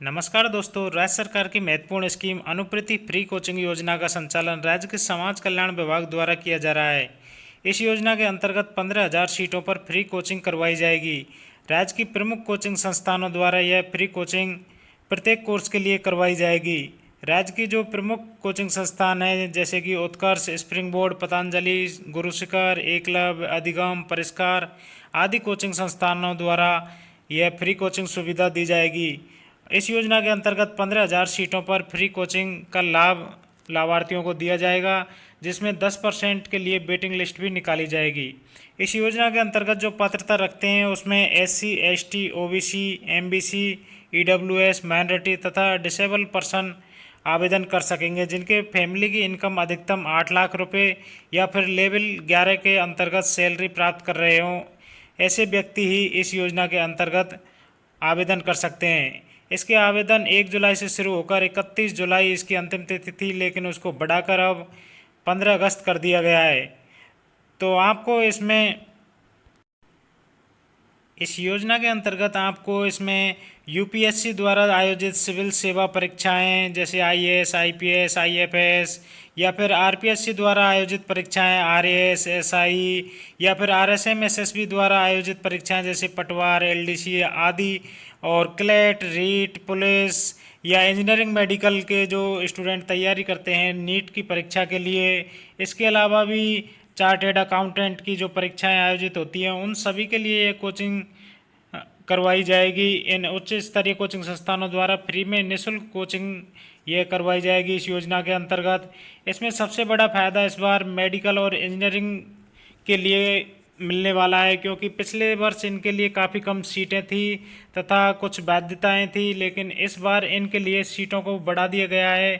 नमस्कार दोस्तों। राज्य सरकार की महत्वपूर्ण स्कीम अनुप्रति फ्री कोचिंग योजना का संचालन राज्य के समाज कल्याण विभाग द्वारा किया जा रहा है। इस योजना के अंतर्गत 15,000 सीटों पर फ्री कोचिंग करवाई जाएगी। राज्य की प्रमुख कोचिंग संस्थानों द्वारा यह फ्री कोचिंग प्रत्येक कोर्स के लिए करवाई जाएगी। राज्य की जो प्रमुख कोचिंग संस्थान हैं जैसे कि उत्कर्ष, स्प्रिंग बोर्ड, पतंजलि, गुरु शिखर, एकलव्य, अधिगम, परिष्कार आदि कोचिंग संस्थानों द्वारा यह फ्री कोचिंग सुविधा दी जाएगी। इस योजना के अंतर्गत 15,000 सीटों पर फ्री कोचिंग का लाभ लाभार्थियों को दिया जाएगा, जिसमें 10% के लिए वेटिंग लिस्ट भी निकाली जाएगी। इस योजना के अंतर्गत जो पात्रता रखते हैं उसमें SC, ST, OBC, MBC, EWS, minority तथा डिसेबल पर्सन आवेदन कर सकेंगे, जिनके फैमिली की इनकम अधिकतम 8 लाख रुपए या फिर लेवल 11 के अंतर्गत सैलरी प्राप्त कर रहे हों। ऐसे व्यक्ति ही इस योजना के अंतर्गत आवेदन कर सकते हैं। इसके आवेदन 1 जुलाई से शुरू होकर 31 जुलाई इसकी अंतिम तिथि थी, लेकिन उसको बढ़ाकर अब 15 अगस्त कर दिया गया है। तो आपको इस योजना के अंतर्गत आपको इसमें UPSC द्वारा आयोजित सिविल सेवा परीक्षाएं जैसे IAS, IPS, IFS या फिर RPSC द्वारा आयोजित परीक्षाएं RAS, SI या फिर RSM SSB द्वारा आयोजित परीक्षाएं जैसे पटवार, LDC आदि और क्लेट, रीट, पुलिस या इंजीनियरिंग मेडिकल के जो स्टूडेंट तैयारी करते हैं नीट की परीक्षा के लिए, इसके अलावा भी चार्टेड अकाउंटेंट की जो परीक्षाएं आयोजित होती हैं उन सभी के लिए ये कोचिंग करवाई जाएगी। इन उच्च स्तरीय कोचिंग संस्थानों द्वारा फ्री में निःशुल्क कोचिंग ये करवाई जाएगी इस योजना के अंतर्गत। इसमें सबसे बड़ा फायदा इस बार मेडिकल और इंजीनियरिंग के लिए मिलने वाला है, क्योंकि पिछले वर्ष इनके लिए काफ़ी कम सीटें थी तथा कुछ बाध्यताएं थी, लेकिन इस बार इनके लिए सीटों को बढ़ा दिया गया है।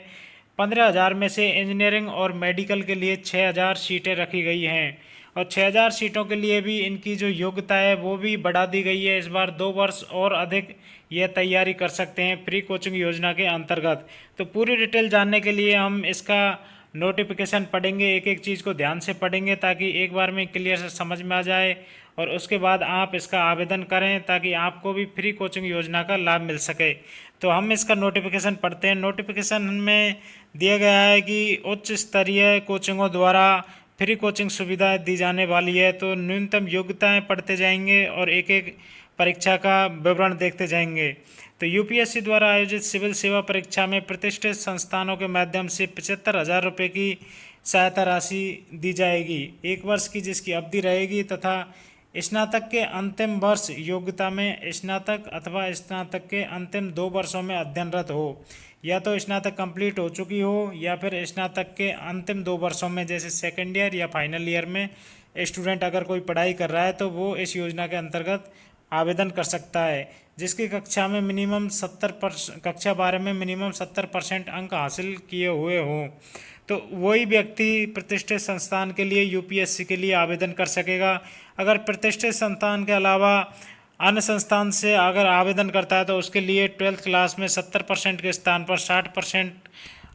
15,000 में से इंजीनियरिंग और मेडिकल के लिए 6,000 सीटें रखी गई हैं और 6,000 सीटों के लिए भी इनकी जो योग्यता है वो भी बढ़ा दी गई है। इस बार 2 वर्ष और अधिक ये तैयारी कर सकते हैं फ्री कोचिंग योजना के अंतर्गत। तो पूरी डिटेल जानने के लिए हम इसका नोटिफिकेशन पढ़ेंगे, एक एक चीज़ को ध्यान से पढ़ेंगे ताकि एक बार में क्लियर से समझ में आ जाए और उसके बाद आप इसका आवेदन करें ताकि आपको भी फ्री कोचिंग योजना का लाभ मिल सके। तो हम इसका नोटिफिकेशन पढ़ते हैं। नोटिफिकेशन में दिया गया है कि उच्च स्तरीय कोचिंगों द्वारा फ्री कोचिंग सुविधा दी जाने वाली है। तो न्यूनतम योग्यताएं पढ़ते जाएंगे और एक एक परीक्षा का विवरण देखते जाएंगे। तो UPSC द्वारा आयोजित सिविल सेवा परीक्षा में प्रतिष्ठित संस्थानों के माध्यम से 75,000 रुपये की सहायता राशि दी जाएगी 1 वर्ष की, जिसकी अवधि रहेगी तथा स्नातक के अंतिम वर्ष योग्यता में स्नातक अथवा स्नातक के अंतिम 2 वर्षों में अध्ययनरत हो, या तो स्नातक कंप्लीट हो चुकी हो या फिर स्नातक के अंतिम 2 वर्षों में जैसे सेकेंड ईयर या फाइनल ईयर में स्टूडेंट अगर कोई पढ़ाई कर रहा है तो वो इस योजना के अंतर्गत आवेदन कर सकता है, जिसकी कक्षा 12 में मिनिमम 70% अंक हासिल किए हुए हों। तो वही व्यक्ति प्रतिष्ठित संस्थान के लिए UPSC के लिए आवेदन कर सकेगा। अगर प्रतिष्ठित संस्थान के अलावा अन्य संस्थान से अगर आवेदन करता है तो उसके लिए 12th क्लास में 70% के स्थान पर 60%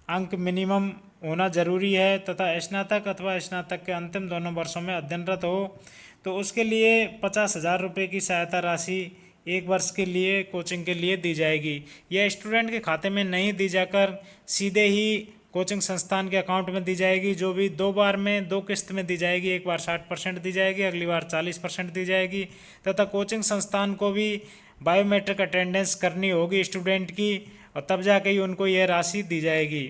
अंक मिनिमम होना जरूरी है तथा स्नातक अथवा स्नातक के अंतिम दोनों वर्षों में अध्ययनरत हो, तो उसके लिए 50,000 रुपये की सहायता राशि 1 वर्ष के लिए कोचिंग के लिए दी जाएगी। यह स्टूडेंट के खाते में नहीं दी जाकर सीधे ही कोचिंग संस्थान के अकाउंट में दी जाएगी, जो भी 2 बार में 2 किस्त में दी जाएगी। एक बार 60% दी जाएगी, अगली बार 40% दी जाएगी तथा कोचिंग संस्थान को भी बायोमेट्रिक अटेंडेंस करनी होगी स्टूडेंट की और तब जाके ही उनको यह राशि दी जाएगी।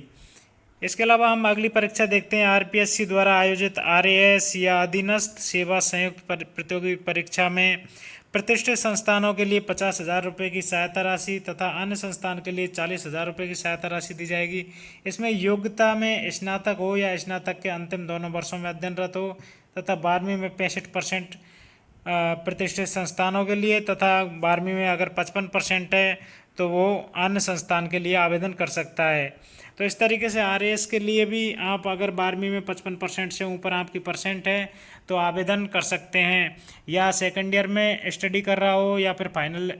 इसके अलावा हम अगली परीक्षा देखते हैं। RPSC द्वारा आयोजित RAS या अधीनस्थ सेवा संयुक्त प्रतियोगी परीक्षा में प्रतिष्ठित संस्थानों के लिए 50,000 रुपये की सहायता राशि तथा अन्य संस्थान के लिए 40,000 रुपये की सहायता राशि दी जाएगी। इसमें योग्यता में स्नातक हो या स्नातक के अंतिम दोनों वर्षों में अध्ययनरत हो तथा 12वीं में 65% प्रतिष्ठित संस्थानों के लिए तथा 12वीं में अगर 55% है तो वो अन्य संस्थान के लिए आवेदन कर सकता है। तो इस तरीके से RAS के लिए भी आप अगर 12वीं में 55% से ऊपर आपकी परसेंट है तो आवेदन कर सकते हैं, या सेकंड ईयर में स्टडी कर रहा हो या फिर फाइनल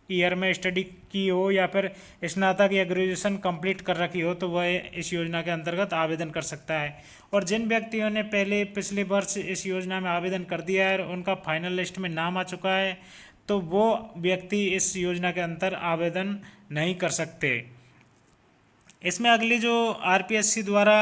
ईयर में स्टडी की हो या फिर स्नातक या ग्रेजुएशन कंप्लीट कर रखी हो तो वह इस योजना के अंतर्गत आवेदन कर सकता है। और जिन व्यक्तियों ने पिछले वर्ष इस योजना में आवेदन कर दिया है और उनका फाइनल लिस्ट में नाम आ चुका है तो वो व्यक्ति इस योजना के अंतर आवेदन नहीं कर सकते। इसमें अगली जो आरपीएससी द्वारा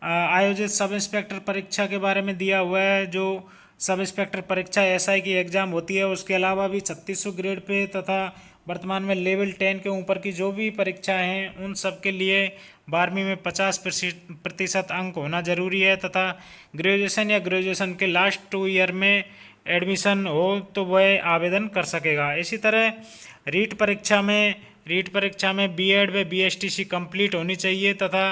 आयोजित सब इंस्पेक्टर परीक्षा के बारे में दिया हुआ है। जो सब इंस्पेक्टर परीक्षा एसआई की एग्ज़ाम होती है, उसके अलावा भी 3600 ग्रेड पे तथा वर्तमान में लेवल 10 के ऊपर की जो भी परीक्षाएं हैं उन सब के लिए 12वीं में 50% अंक होना जरूरी है, तथा ग्रेजुएशन या ग्रेजुएशन के लास्ट 2 ईयर में एडमिशन हो तो वह आवेदन कर सकेगा। इसी तरह रीट परीक्षा में बीएड व बीएसटीसी कंप्लीट होनी चाहिए तथा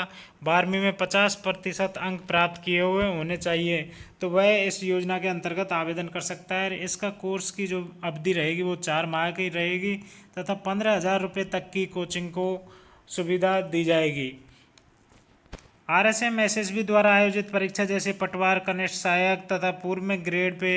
12वीं में 50% अंक प्राप्त किए हुए होने चाहिए, तो वह इस योजना के अंतर्गत आवेदन कर सकता है। इसका कोर्स की जो अवधि रहेगी वो 4 माह की रहेगी तथा 15,000 रुपये तक की कोचिंग को सुविधा दी जाएगी। आरएसएम एसएसबी द्वारा आयोजित परीक्षा जैसे पटवार, कनिष्ठ सहायक तथा पूर्व में ग्रेड पे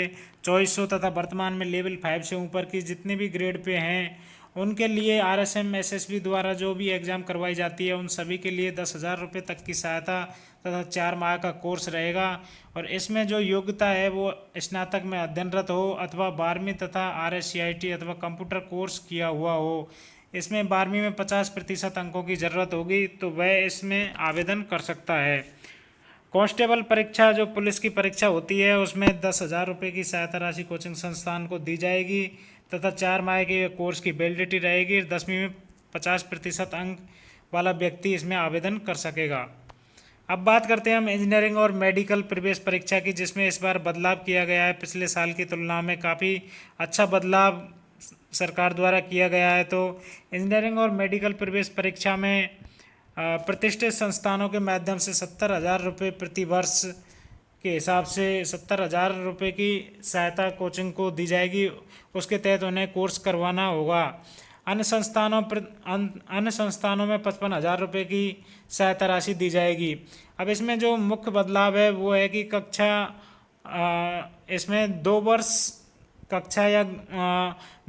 2400 तथा वर्तमान में लेवल 5 से ऊपर की जितने भी ग्रेड पे हैं उनके लिए आरएसएम एसएसबी द्वारा जो भी एग्ज़ाम करवाई जाती है उन सभी के लिए 10,000 रुपये तक की सहायता तथा 4 माह का कोर्स रहेगा। और इसमें जो योग्यता है वो स्नातक में अध्ययनरत हो अथवा 12वीं तथा आरएससीआईटी अथवा कंप्यूटर कोर्स किया हुआ हो। इसमें 12वीं में 50% अंकों की ज़रूरत होगी तो वह इसमें आवेदन कर सकता है। कांस्टेबल परीक्षा जो पुलिस की परीक्षा होती है उसमें 10,000 रुपये की सहायता राशि कोचिंग संस्थान को दी जाएगी तथा 4 माह के कोर्स की वैलिडिटी रहेगी। 10वीं में 50% अंक वाला व्यक्ति इसमें आवेदन कर सकेगा। अब बात करते हैं हम इंजीनियरिंग और मेडिकल प्रवेश परीक्षा की, जिसमें इस बार बदलाव किया गया है। पिछले साल की तुलना में काफ़ी अच्छा बदलाव सरकार द्वारा किया गया है। तो इंजीनियरिंग और मेडिकल प्रवेश परीक्षा में प्रतिष्ठित संस्थानों के माध्यम से 70,000 रुपये प्रति वर्ष के हिसाब से 70,000 रुपये की सहायता कोचिंग को दी जाएगी। उसके तहत उन्हें कोर्स करवाना होगा। अन्य संस्थानों में 55,000 रुपये की सहायता राशि दी जाएगी। अब इसमें जो मुख्य बदलाव है वो है कि इसमें 2 वर्ष कक्षा या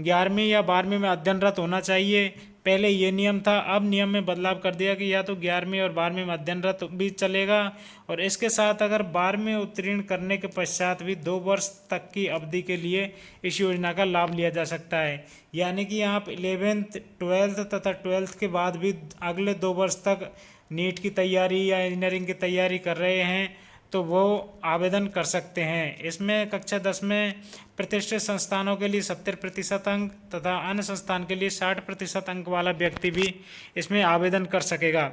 11वीं या 12वीं में अध्ययनरत होना चाहिए। पहले ये नियम था, अब नियम में बदलाव कर दिया कि या तो 11वीं और 12वीं में अध्ययनरत भी चलेगा और इसके साथ अगर 12वीं उत्तीर्ण करने के पश्चात भी 2 वर्ष तक की अवधि के लिए इस योजना का लाभ लिया जा सकता है। यानी कि आप 11th 12th तथा 12th के बाद भी अगले 2 वर्ष तक नीट की तैयारी या इंजीनियरिंग की तैयारी कर रहे हैं तो वो आवेदन कर सकते हैं। इसमें कक्षा 10 में प्रतिष्ठित संस्थानों के लिए 70% अंक तथा अन्य संस्थान के लिए 60% अंक वाला व्यक्ति भी इसमें आवेदन कर सकेगा।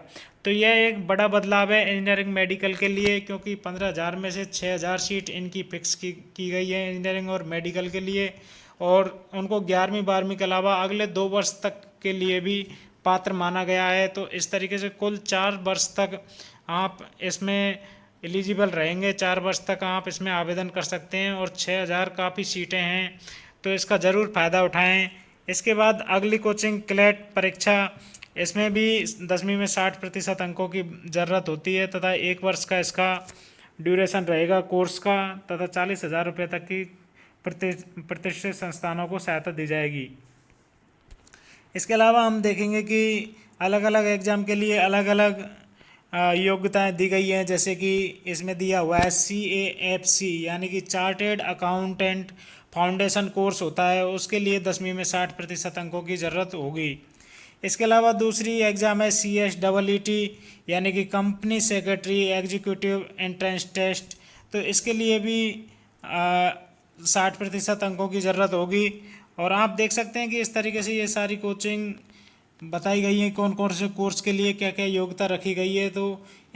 तो यह एक बड़ा बदलाव है इंजीनियरिंग मेडिकल के लिए, क्योंकि 15,000 में से 6,000 सीट इनकी फिक्स की गई है इंजीनियरिंग और मेडिकल के लिए, और उनको 11वीं 12वीं के अलावा अगले 2 वर्ष तक के लिए भी पात्र माना गया है। तो इस तरीके से कुल 4 वर्ष तक आप इसमें एलिजिबल रहेंगे। 4 वर्ष तक आप इसमें आवेदन कर सकते हैं और 6,000 काफ़ी सीटें हैं, तो इसका ज़रूर फ़ायदा उठाएं। इसके बाद अगली कोचिंग क्लैट परीक्षा, इसमें भी 10वीं में 60% अंकों की ज़रूरत होती है तथा 1 वर्ष का इसका ड्यूरेशन रहेगा कोर्स का तथा 40,000 रुपये तक की प्रतिष्ठित संस्थानों को सहायता दी जाएगी। इसके अलावा हम देखेंगे कि अलग अलग एग्ज़ाम के लिए अलग अलग योग्यताएं दी गई हैं। जैसे कि इसमें दिया हुआ है CAFC यानी कि चार्टेड अकाउंटेंट फाउंडेशन कोर्स होता है, उसके लिए 10वीं में 60% अंकों की ज़रूरत होगी। इसके अलावा दूसरी एग्ज़ाम है CSEET यानी कि company secretary executive entrance test, तो इसके लिए भी 60% अंकों की ज़रूरत होगी। और आप देख सकते हैं कि इस तरीके से ये सारी कोचिंग बताई गई है, कौन कौन से कोर्स के लिए क्या क्या योग्यता रखी गई है। तो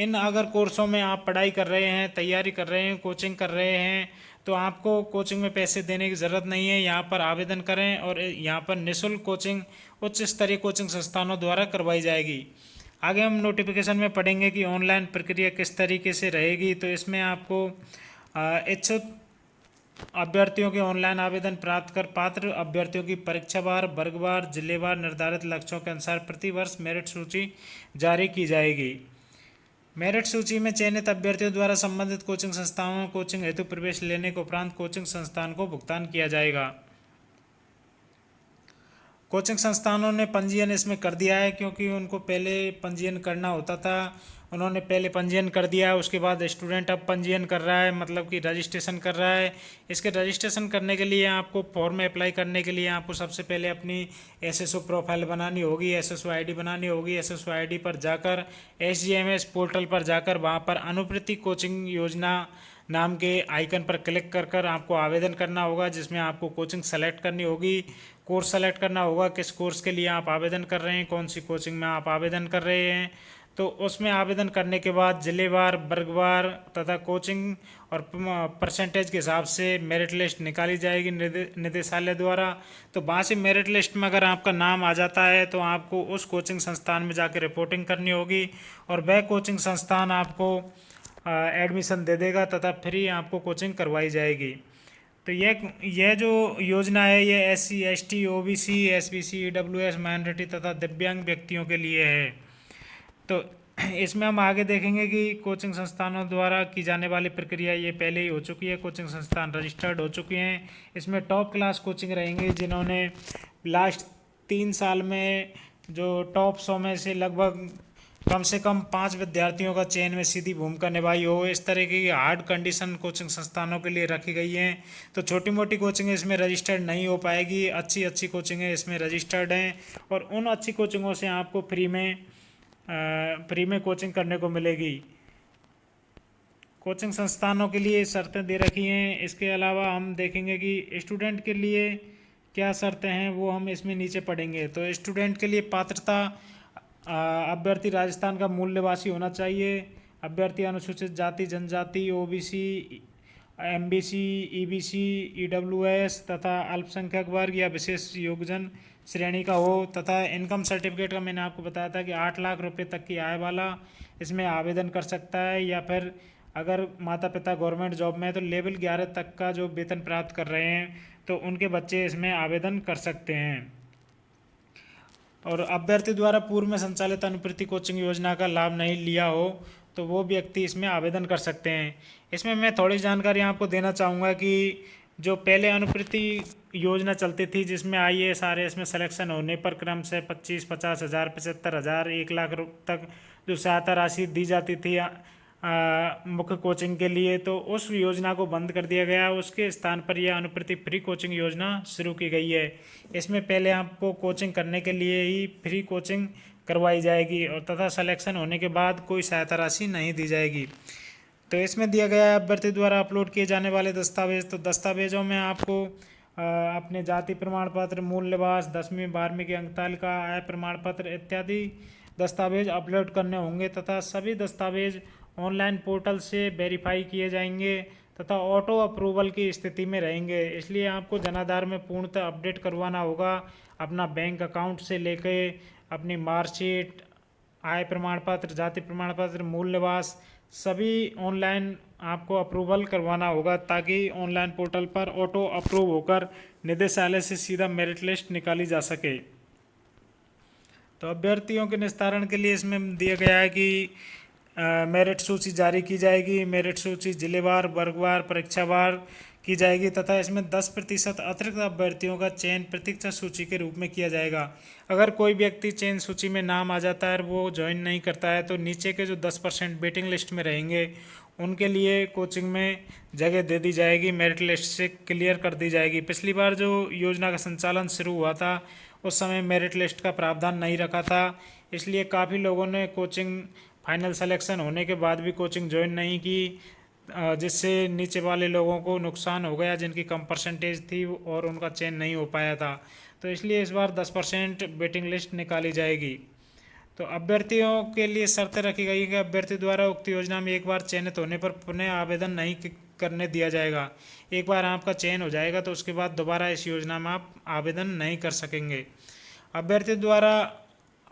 इन अगर कोर्सों में आप पढ़ाई कर रहे हैं, तैयारी कर रहे हैं, कोचिंग कर रहे हैं, तो आपको कोचिंग में पैसे देने की ज़रूरत नहीं है। यहाँ पर आवेदन करें और यहाँ पर निःशुल्क कोचिंग उच्च स्तरीय कोचिंग संस्थानों द्वारा करवाई जाएगी। आगे हम नोटिफिकेशन में पढ़ेंगे कि ऑनलाइन प्रक्रिया किस तरीके से रहेगी। तो इसमें आपको इच्छुक अभ्यर्थियों के ऑनलाइन आवेदन प्राप्त कर पात्र अभ्यर्थियों की परीक्षावार, वर्गवार, जिलेवार निर्धारित लक्ष्यों के अनुसार प्रति वर्ष मेरिट सूची जारी की जाएगी। मेरिट सूची में चयनित अभ्यर्थियों द्वारा संबंधित कोचिंग संस्थानों में कोचिंग हेतु प्रवेश लेने के उपरांत कोचिंग संस्थान को भुगतान किया जाएगा। कोचिंग संस्थानों ने पंजीयन इसमें कर दिया है, क्योंकि उनको पहले पंजीयन करना होता था उन्होंने पहले पंजीयन कर दिया, उसके बाद स्टूडेंट अब पंजीयन कर रहा है, मतलब कि रजिस्ट्रेशन कर रहा है। इसके रजिस्ट्रेशन करने के लिए आपको फॉर्म अप्लाई करने के लिए आपको सबसे पहले अपनी एसएसओ प्रोफाइल बनानी होगी, एसएसओ आईडी बनानी होगी। एसएसओ आईडी पर जाकर एसजीएमएस पोर्टल पर जाकर वहाँ पर अनुवृत्ति कोचिंग योजना नाम के आइकन पर क्लिक कर कर आपको आवेदन करना होगा, जिसमें आपको कोचिंग सेलेक्ट करनी होगी, कोर्स सेलेक्ट करना होगा, किस कोर्स के लिए आप आवेदन कर रहे हैं, कौन सी कोचिंग में आप आवेदन कर रहे हैं। तो उसमें आवेदन करने के बाद जिलेवार, वर्गवार तथा कोचिंग और परसेंटेज के हिसाब से मेरिट लिस्ट निकाली जाएगी निदेशालय द्वारा। तो वहाँ से मेरिट लिस्ट में अगर आपका नाम आ जाता है तो आपको उस कोचिंग संस्थान में जाकर रिपोर्टिंग करनी होगी और वह कोचिंग संस्थान आपको एडमिशन दे देगा तथा फ्री आपको कोचिंग करवाई जाएगी। तो यह जो योजना है ये SC ST OBC SBC EWS minority तथा दिव्यांग व्यक्तियों के लिए है। तो इसमें हम आगे देखेंगे कि कोचिंग संस्थानों द्वारा की जाने वाली प्रक्रिया ये पहले ही हो चुकी है, कोचिंग संस्थान रजिस्टर्ड हो चुके हैं। इसमें टॉप क्लास कोचिंग रहेंगे जिन्होंने लास्ट 3 साल में जो टॉप 100 में से लगभग कम से कम 5 विद्यार्थियों का चयन में सीधी भूमिका निभाई हो। इस तरह की हार्ड कंडीशन कोचिंग संस्थानों के लिए रखी गई हैं। तो छोटी मोटी कोचिंग इसमें रजिस्टर्ड नहीं हो पाएगी, अच्छी अच्छी कोचिंगें इसमें रजिस्टर्ड हैं और उन अच्छी कोचिंगों से आपको फ्री में कोचिंग करने को मिलेगी। कोचिंग संस्थानों के लिए शर्तें दे रखी हैं। इसके अलावा हम देखेंगे कि स्टूडेंट के लिए क्या शर्तें हैं वो हम इसमें नीचे पढ़ेंगे। तो स्टूडेंट के लिए पात्रता, अभ्यर्थी राजस्थान का मूल निवासी होना चाहिए, अभ्यर्थी अनुसूचित जाति जनजाति OBC MBC EBC EWS तथा अल्पसंख्यक वर्ग या विशेष योगजन श्रेणी का हो तथा इनकम सर्टिफिकेट का मैंने आपको बताया था कि 8 लाख रुपए तक की आय वाला इसमें आवेदन कर सकता है, या फिर अगर माता पिता गवर्नमेंट जॉब में है तो लेवल 11 तक का जो वेतन प्राप्त कर रहे हैं तो उनके बच्चे इसमें आवेदन कर सकते हैं। और अभ्यर्थी द्वारा पूर्व में संचालित अनुवृत्ति कोचिंग योजना का लाभ नहीं लिया हो तो वो व्यक्ति इसमें आवेदन कर सकते हैं। इसमें मैं थोड़ी जानकारी आपको देना चाहूँगा कि जो पहले अनुवृत्ति योजना चलती थी जिसमें IAS RAS में सिलेक्शन होने पर क्रम से 25-50 हज़ार 75 हज़ार 1 लाख तक जो सहायता राशि दी जाती थी मुख्य कोचिंग के लिए, तो उस योजना को बंद कर दिया गया। उसके स्थान पर यह अनुवृत्ति फ्री कोचिंग योजना शुरू की गई है। इसमें पहले आपको कोचिंग करने के लिए ही फ्री कोचिंग करवाई जाएगी और तथा सिलेक्शन होने के बाद कोई सहायता राशि नहीं दी जाएगी। तो इसमें दिया गया है अभ्यर्थी द्वारा अपलोड किए जाने वाले दस्तावेज। तो दस्तावेजों में आपको अपने जाति प्रमाण पत्र, मूल निवास, 10वीं 12वीं की अंक तालिका, आय प्रमाण पत्र इत्यादि दस्तावेज अपलोड करने होंगे तथा सभी दस्तावेज ऑनलाइन पोर्टल से वेरीफाई किए जाएंगे तथा ऑटो अप्रूवल की स्थिति में रहेंगे। इसलिए आपको जनाधार में पूर्णतः अपडेट करवाना होगा अपना बैंक अकाउंट से लेके अपनी मार्कशीट, आय प्रमाण पत्र, जाति प्रमाण पत्र, मूल निवास सभी ऑनलाइन आपको अप्रूवल करवाना होगा ताकि ऑनलाइन पोर्टल पर ऑटो अप्रूव होकर निदेशालय से सीधा मेरिट लिस्ट निकाली जा सके। तो अभ्यर्थियों के निस्तारण के लिए इसमें दिया गया है कि मेरिट सूची जारी की जाएगी। मेरिट सूची जिलेवार, वर्गवार, परीक्षावार की जाएगी तथा इसमें 10% अतिरिक्त अभ्यर्थियों का चयन प्रतीक्षा सूची के रूप में किया जाएगा। अगर कोई व्यक्ति चयन सूची में नाम आ जाता है और वो ज्वाइन नहीं करता है तो नीचे के जो 10% वेटिंग लिस्ट में रहेंगे उनके लिए कोचिंग में जगह दे दी जाएगी, मेरिट लिस्ट से क्लियर कर दी जाएगी। पिछली बार जो योजना का संचालन शुरू हुआ था उस समय मेरिट लिस्ट का प्रावधान नहीं रखा था, इसलिए काफ़ी लोगों ने कोचिंग फाइनल सिलेक्शन होने के बाद भी कोचिंग ज्वाइन नहीं की, जिससे नीचे वाले लोगों को नुकसान हो गया जिनकी कम परसेंटेज थी और उनका चयन नहीं हो पाया था। तो इसलिए इस बार 10% वेटिंग लिस्ट निकाली जाएगी। तो अभ्यर्थियों के लिए शर्तें रखी गई कि अभ्यर्थी द्वारा उक्त योजना में एक बार चयनित होने पर पुनः आवेदन नहीं करने दिया जाएगा। एक बार आपका चयन हो जाएगा तो उसके बाद दोबारा इस योजना में आप आवेदन नहीं कर सकेंगे। अभ्यर्थी द्वारा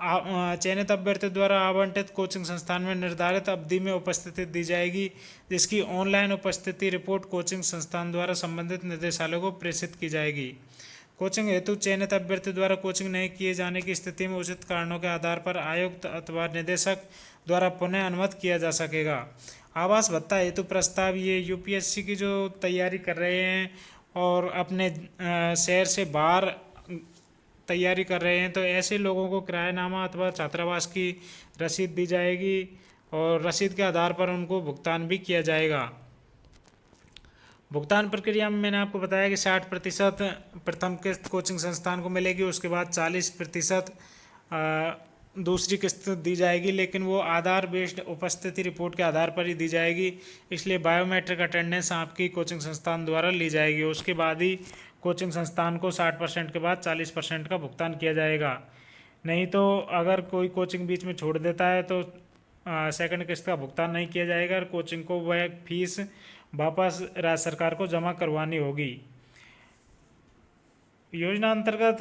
चयनित अभ्यर्थी द्वारा आवंटित कोचिंग संस्थान में निर्धारित अवधि में उपस्थिति दी जाएगी, जिसकी ऑनलाइन उपस्थिति रिपोर्ट कोचिंग संस्थान द्वारा संबंधित निदेशालय को प्रेषित की जाएगी। कोचिंग हेतु चयनित अभ्यर्थी द्वारा कोचिंग नहीं किए जाने की स्थिति में उचित कारणों के आधार पर आयुक्त अथवा निदेशक द्वारा पुनः अनुमत किया जा सकेगा। आवास भत्ता हेतु प्रस्ताव, ये UPSC की जो तैयारी कर रहे हैं और अपने शहर से बाहर तैयारी कर रहे हैं तो ऐसे लोगों को किरायानामा अथवा छात्रावास की रसीद दी जाएगी और रसीद के आधार पर उनको भुगतान भी किया जाएगा। भुगतान प्रक्रिया में मैंने आपको बताया कि 60% प्रथम किस्त कोचिंग संस्थान को मिलेगी, उसके बाद 40% दूसरी किस्त दी जाएगी, लेकिन वो आधार बेस्ड उपस्थिति रिपोर्ट के आधार पर ही दी जाएगी। इसलिए बायोमेट्रिक अटेंडेंस आपकी कोचिंग संस्थान द्वारा ली जाएगी। उसके बाद ही कोचिंग संस्थान को 60% के बाद 40% का भुगतान किया जाएगा। नहीं तो अगर कोई कोचिंग बीच में छोड़ देता है तो सेकंड किस्त का भुगतान नहीं किया जाएगा और कोचिंग को वह फीस वापस राज्य सरकार को जमा करवानी होगी। योजना अंतर्गत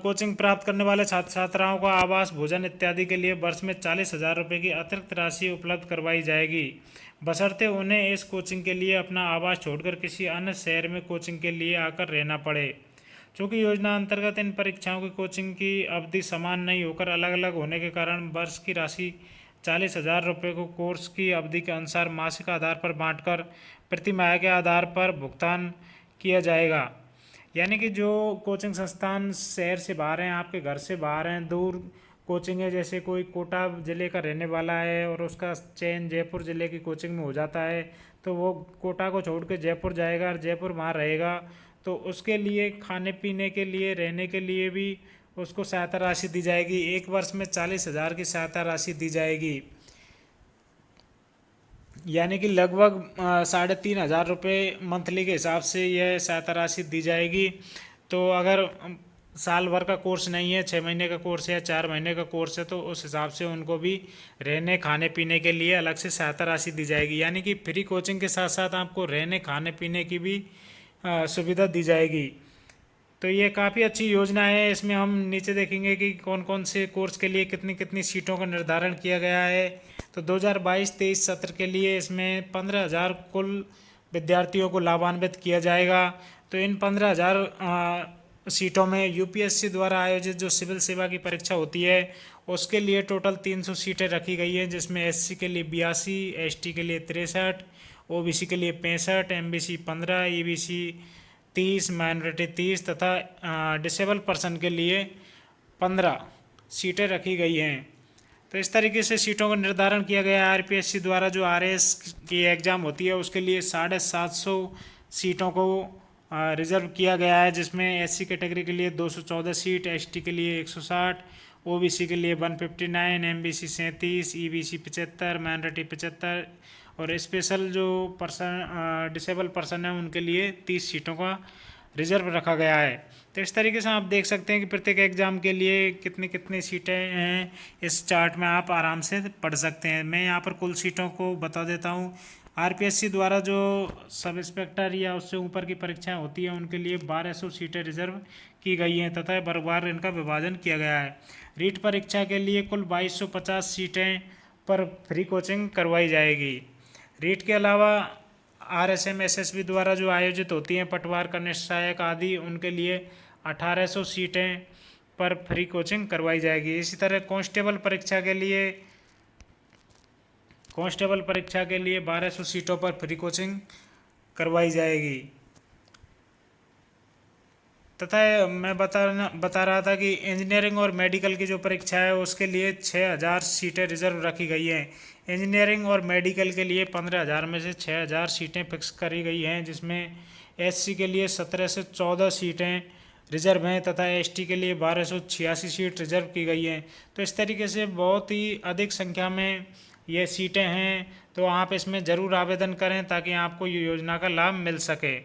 कोचिंग प्राप्त करने वाले छात्र छात्राओं को आवास, भोजन इत्यादि के लिए वर्ष में 40,000 रुपये की अतिरिक्त राशि उपलब्ध करवाई जाएगी, बशर्ते उन्हें इस कोचिंग के लिए अपना आवास छोड़कर किसी अन्य शहर में कोचिंग के लिए आकर रहना पड़े। चूँकि योजना अंतर्गत इन परीक्षाओं की कोचिंग की अवधि समान नहीं होकर अलग अलग होने के कारण वर्ष की राशि 40,000 रुपये को कोर्स की अवधि के अनुसार मासिक आधार पर बांटकर प्रति माह के आधार पर भुगतान किया जाएगा। यानी कि जो कोचिंग संस्थान शहर से बाहर हैं, आपके घर से बाहर हैं, दूर कोचिंग है, जैसे कोई कोटा ज़िले का रहने वाला है और उसका चयन जयपुर ज़िले की कोचिंग में हो जाता है, तो वो कोटा को छोड़ के जयपुर जाएगा और जयपुर वहाँ रहेगा, तो उसके लिए खाने पीने के लिए, रहने के लिए भी उसको सहायता राशि दी जाएगी। एक वर्ष में 40,000 की सहायता राशि दी जाएगी, यानी कि लगभग 3,500 रुपये मंथली के हिसाब से यह सहायता राशि दी जाएगी। तो अगर साल भर का कोर्स नहीं है, 6 महीने का कोर्स है या 4 महीने का कोर्स है, तो उस हिसाब से उनको भी रहने खाने पीने के लिए अलग से सहायता राशि दी जाएगी। यानी कि फ्री कोचिंग के साथ साथ आपको रहने खाने पीने की भी सुविधा दी जाएगी। तो ये काफ़ी अच्छी योजना है। इसमें हम नीचे देखेंगे कि कौन कौन से कोर्स के लिए कितनी कितनी सीटों का निर्धारण किया गया है। तो 2022-23 सत्र के लिए इसमें 15,000 कुल विद्यार्थियों को लाभान्वित किया जाएगा। तो इन 15,000 सीटों में यूपीएससी द्वारा आयोजित जो सिविल सेवा की परीक्षा होती है उसके लिए टोटल 300 सीटें रखी गई हैं, जिसमें एससी के लिए 82, एसटी के लिए 63, ओबीसी के लिए 65, एमबीसी 15, ईबीसी 30, माइनॉरिटी 30 तथा डिसेबल पर्सन के लिए 15 सीटें रखी गई हैं। तो इस तरीके से सीटों का निर्धारण किया गया है। आरपीएससी द्वारा जो आरएस की एग्ज़ाम होती है उसके लिए 750 सीटों को रिजर्व किया गया है, जिसमें एससी कैटेगरी के लिए 214 सीट, एसटी के लिए 160, ओबीसी के लिए 159, एमबीसी 37, ईबीसी 75, माइनॉरिटी 75 और स्पेशल जो पर्सन डिसेबल पर्सन है उनके लिए 30 सीटों का रिजर्व रखा गया है। तो इस तरीके से आप देख सकते हैं कि प्रत्येक एग्ज़ाम के लिए कितनी कितनी सीटें हैं, इस चार्ट में आप आराम से पढ़ सकते हैं। मैं यहाँ पर कुल सीटों को बता देता हूँ। आरपीएससी द्वारा जो सब इंस्पेक्टर या उससे ऊपर की परीक्षाएं होती हैं उनके लिए 1200 सीटें रिजर्व की गई हैं तथा बार इनका विभाजन किया गया है। रीट परीक्षा के लिए कुल 2250 सीटें पर फ्री कोचिंग करवाई जाएगी। रीट के अलावा आरएसएम एसएसबी द्वारा जो आयोजित होती हैं पटवार कनिष्ठ सहायक आदि, उनके लिए 1800 सीटें पर फ्री कोचिंग करवाई जाएगी। इसी तरह कांस्टेबल परीक्षा के लिए 1200 सीटों पर फ्री कोचिंग करवाई जाएगी। तथा मैं बता रहा था कि इंजीनियरिंग और मेडिकल की जो परीक्षा है उसके लिए 6,000 सीटें रिजर्व रखी गई हैं। इंजीनियरिंग और मेडिकल के लिए 15,000 में से 6,000 सीटें फिक्स करी गई हैं, जिसमें एससी के लिए 17 से 14 सीटें रिजर्व हैं तथा एसटी के लिए 1286 सीट रिजर्व की गई हैं। तो इस तरीके से बहुत ही अधिक संख्या में ये सीटें हैं। तो आप इसमें ज़रूर आवेदन करें ताकि आपको ये योजना का लाभ मिल सके।